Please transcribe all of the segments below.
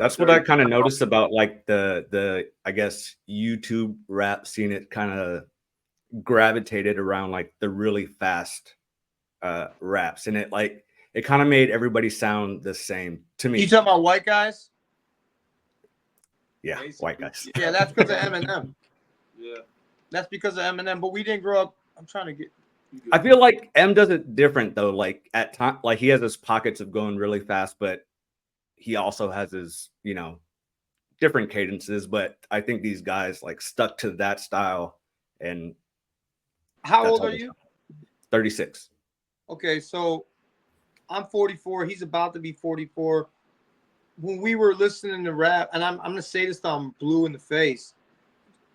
That's what I kind of noticed about like the I guess YouTube rap scene. It kind of gravitated around like the really fast raps, and it kind of made everybody sound the same to You me. talking about white guys? Yeah, white guys. Yeah, that's because of Eminem. Yeah, That's because of Eminem. But we didn't grow up. I'm trying to get. I feel like M does it different though. Like at time, like he has his pockets of going really fast, but he also has his different cadences. But I think these guys like stuck to that style, and How that's old how are they you? sound. 36. Okay, so I'm 44. He's about to be 44. When we were listening to rap, and I'm gonna say this, I'm blue in the face.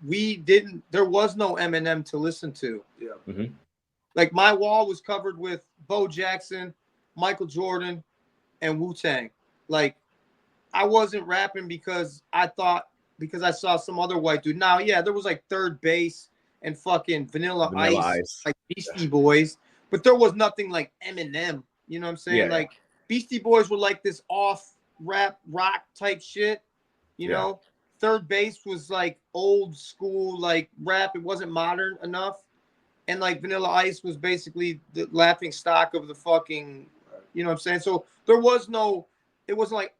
There was no Eminem to listen to. yeah. Mm-hmm. Like my wall was covered with Bo Jackson, Michael Jordan, and Wu-Tang. Like I wasn't rapping because I saw some other white dude. Now, yeah, there was like Third Base and fucking Vanilla Vanilla Ice, Ice. like Beastie Boys, but there was nothing like Eminem. You know what I'm saying? Yeah. Like Beastie Boys were like this off rap rock type shit. You know, Third Base was like old school like rap. It wasn't modern enough. And like Vanilla Ice was basically the laughing stock of the fucking, you know what I'm saying? So there was no, it wasn't like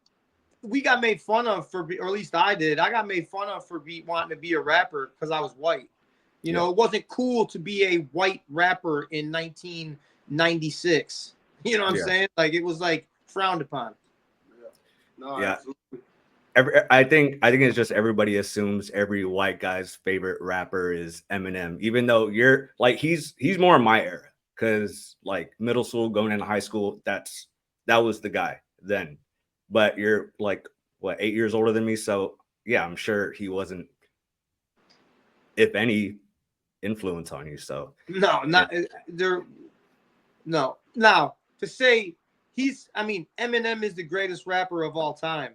we got made fun of for, or at least I did. I got made fun of for wanting to be a rapper because I was white. You know, it wasn't cool to be a white rapper in 1996. You know what I'm saying? Like it was like frowned upon. Yeah. No, Yeah. absolutely. I think it's just everybody assumes every white guy's favorite rapper is Eminem, even though you're like he's more in my era because like middle school going into high school, that was the guy then. But you're like what 8 years older than me, so yeah, I'm sure he wasn't, if any, influence on you. So No, not there. No, now to say Eminem is the greatest rapper of all time.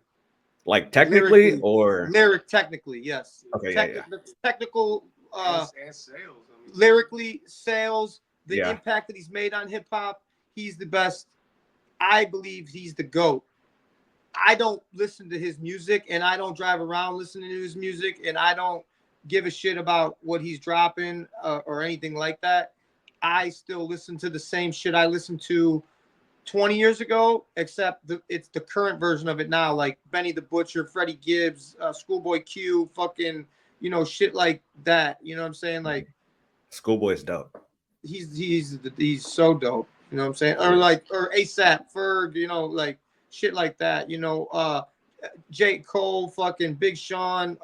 like technically Technically, yes. okay, Technical, and sales. I mean, lyrically, sales, the Yeah. impact that he's made on hip hop. He's the best. I believe he's the GOAT. I don't listen to his music, and I don't drive around listening to his music, and I don't give a shit about what he's dropping or anything like that. I still listen to the same shit I listened to 20 years ago, except it's the current version of it now, like Benny the Butcher, Freddie Gibbs, Schoolboy Q, fucking, shit like that. You know what I'm saying? Like Schoolboy's dope. he's so dope. You know what I'm saying? Or ASAP Ferg, like shit like that. J. Cole, fucking Big Sean,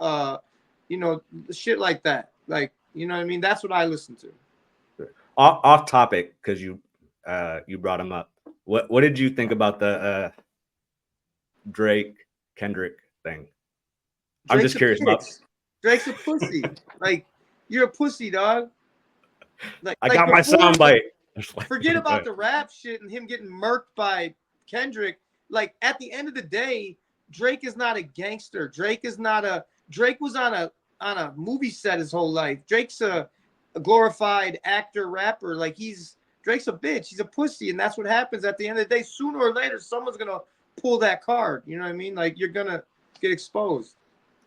shit like that. Like, you know what I mean? That's what I listen to. Off topic because you brought him up. What did you think about the Drake Kendrick thing? I'm just curious about. Drake's a pussy. Like you're a pussy, dog. Like I got my soundbite. Forget about the rap shit and him getting murked by Kendrick. Like at the end of the day, Drake is not a gangster. Drake was on a movie set his whole life. Drake's a glorified actor rapper. Like Drake's a bitch. He's a pussy, and that's what happens at the end of the day. Sooner or later, someone's gonna pull that card. You know what I mean? Like you're gonna get exposed.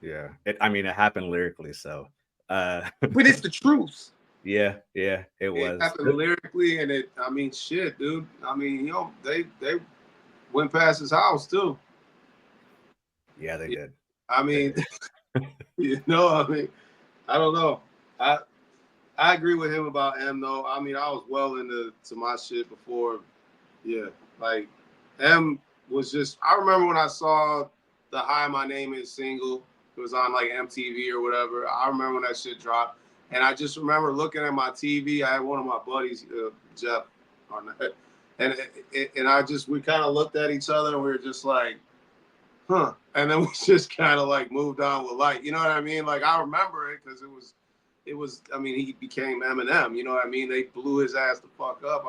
Yeah, it happened lyrically, so. But it's the truth. Yeah, it was. It happened lyrically, and shit, dude. They went past his house too. Yeah, they did. I don't know. I agree with him about M though. I was well into my shit before. Yeah, like M was just. I remember when I saw the "Hi, My Name Is" single. It was on like MTV or whatever. I remember when that shit dropped, and I just remember looking at my TV. I had one of my buddies, Jeff, on that, and we kind of looked at each other and we were just like, huh. And then we just kind of like moved on with life. You know what I mean? Like I remember it because it was. He became Eminem. You know what I mean? They blew his ass the fuck up.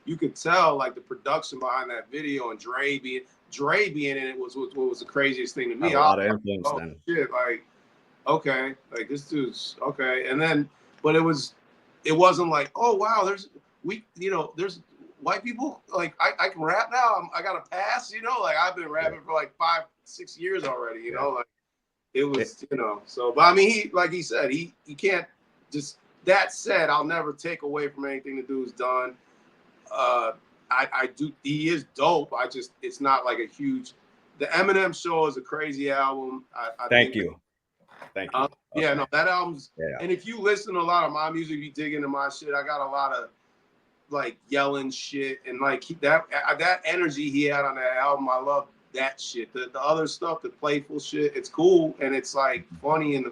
You could tell like the production behind that video and Dre being in it was what was the craziest thing to me. A lot of influence then. Shit, like okay, like this dude's okay. And then, but it wasn't like, oh wow, there's white people, like I can rap now. I got a pass, you know, like I've been rapping for like 5-6 years already, you know, like it was, you know, so, but I mean, he, like he said, he can't just, that said, I'll never take away from anything the dude's done. I do, he is dope. It's not like a huge, the Eminem Show is a crazy album. Thank you. Yeah, no, that album's, and if you listen to a lot of my music, you dig into my shit, I got a lot of like yelling shit and like that energy he had on that album. I love that shit. The other stuff, the playful shit, it's cool and it's like funny. And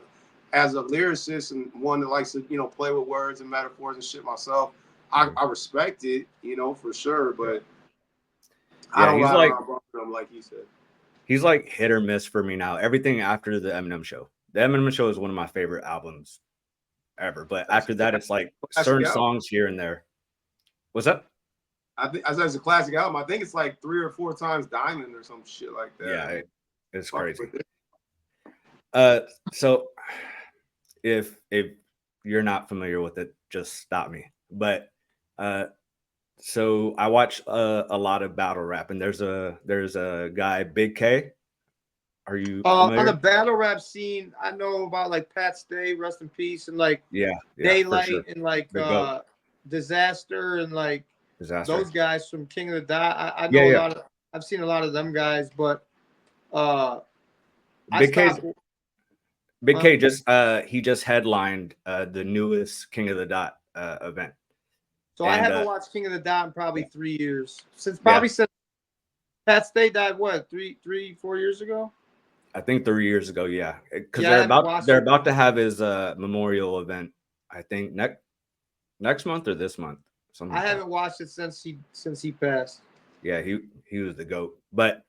as a lyricist and one that likes to, you know, play with words and metaphors and shit myself, I respect it, you know, for sure. But I don't ride around bumping him like he said. He's like hit or miss for me now. Everything after the Eminem Show. The Eminem Show is one of my favorite albums ever. But after that, it's like certain songs here and there. What's up? I think as a classic album, I think it's like 3 or 4 times Diamond or some shit like that. Yeah, it's crazy. So if you're not familiar with it, just stop me. But so I watch a lot of battle rap, and there's a guy, Big K. Are you familiar? On the battle rap scene? I know about like Pat Stay, rest in peace, and like Daylight, sure. And like Disaster, and like those guys from King of the Dot. I know a lot of. I've seen a lot of them guys, but Big K just he just headlined the newest King of the Dot event. So I haven't watched King of the Dot in probably 3 years. Since Pat Stay died, what, 3-4 years ago? I think 3 years ago, yeah. Because they're about to have his memorial event, I think next month or this month. I haven't watched it since he passed. Yeah, he was the GOAT. But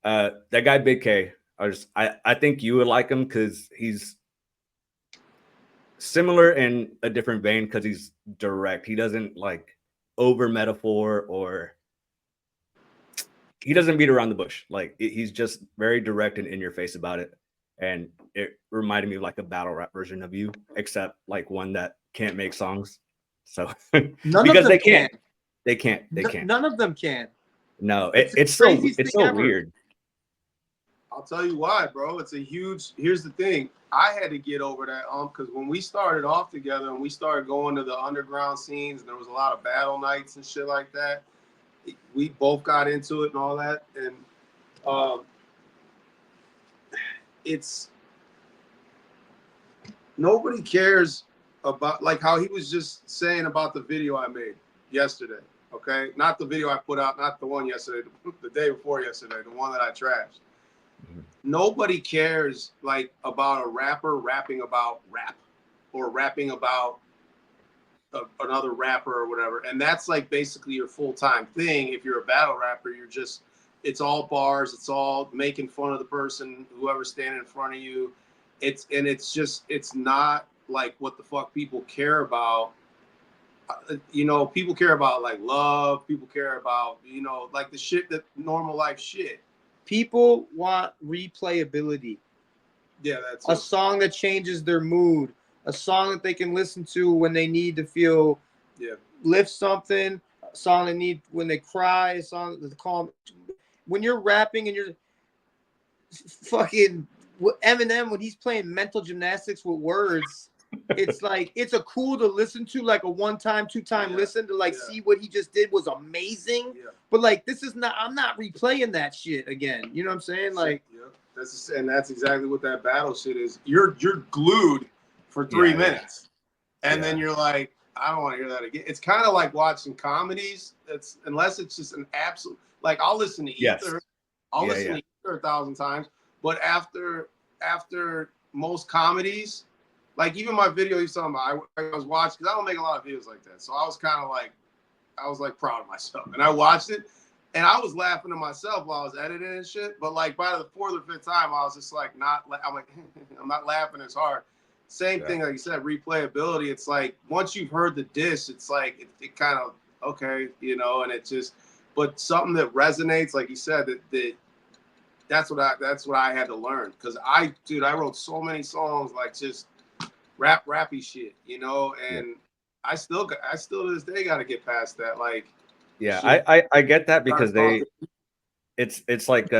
that guy Big K, I think you would like him because he's similar in a different vein because he's direct. He doesn't like over metaphor or he doesn't beat around the bush. Like he's just very direct and in your face about it. And it reminded me of like a battle rap version of you, except like one that can't make songs. So because they can't. None of them can. No, it's so weird. I'll tell you why, bro. It's a huge. Here's the thing. I had to get over that because when we started off together and we started going to the underground scenes, there was a lot of battle nights and shit like that. We both got into it and all that, and it's nobody cares about like how he was just saying about the video I made yesterday. Okay, not the video I put out, not the one yesterday, the day before yesterday, the one that I trashed. Nobody cares like about a rapper rapping about rap or rapping about another rapper or whatever. And that's like basically your full-time thing. If you're a battle rapper, it's all bars. It's all making fun of the person, whoever's standing in front of you. It's not like what the fuck people care about. You know, people care about like love. People care about, you know, like the shit that normal life shit. People want replayability. Yeah, that's a song that changes their mood, a song that they can listen to when they need to feel lift something, a song they need when they cry, a song that calm. When you're rapping and you're fucking Eminem, when he's playing mental gymnastics with words, it's like it's a cool to listen to, like a 1-time, 2-time listen to like see what he just did was amazing. Yeah. But like this is not, I'm not replaying that shit again. You know what I'm saying? Like that's exactly what that battle shit is. You're glued for 3 minutes. And then you're like, I don't want to hear that again. It's kind of like watching comedies. It's unless it's just an absolute like I'll listen to Ether. I'll listen to Ether 1,000 times. But after most comedies, like even my video he's talking about, I was watching because I don't make a lot of videos like that. So I was kind of like, proud of myself. And I watched it and I was laughing to myself while I was editing and shit. But like by the 4th or 5th time, I was just like, I'm not laughing as hard. Same thing, like you said, replayability. It's like once you've heard the diss, it's like it kind of okay, you know, and it just, but something that resonates, like you said, that's what I had to learn because I wrote so many songs like just rappy shit, you know, and I still to this day got to get past that. Like Yeah, shit. I get that because it's like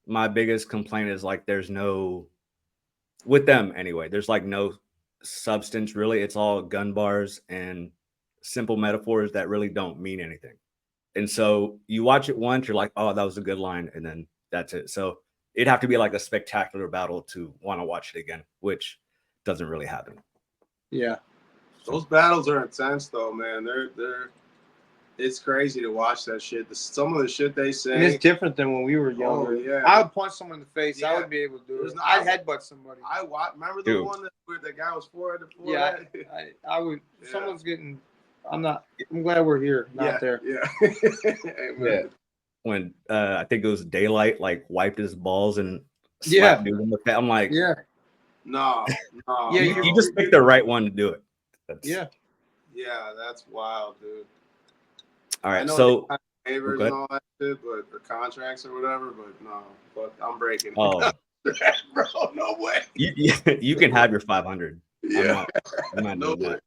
my biggest complaint is like there's no, with them anyway, there's like no substance really. It's all gun bars and simple metaphors that really don't mean anything. And so you watch it once, you're like, oh, that was a good line, and then that's it. So it'd have to be like a spectacular battle to want to watch it again, which doesn't really happen. Yeah. Those battles are intense though, man. They're it's crazy to watch that shit. Some of the shit they say. And it's different than when we were younger. Oh, yeah. I would punch someone in the face. Yeah. I would be able to do There's it. no- I'd headbutt somebody. Remember the Dude. one where the guy was forehead to Yeah, forehead? I would. Yeah. Someone's getting. I'm glad we're here, not there. Yeah. Yeah. When I think it was Daylight, like wiped his balls and Yeah. slapped dude in the face. I'm like, Yeah. No. Yeah, you just picked the right one to do it. Yeah. Yeah, that's wild, dude. All I right, know so they have favors go and ahead. all that shit, but or contracts or whatever. But no, but I'm breaking. Oh, Bro, no way. you can have your 500. Yeah, I'm not no doing way.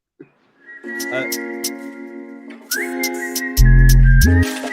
that.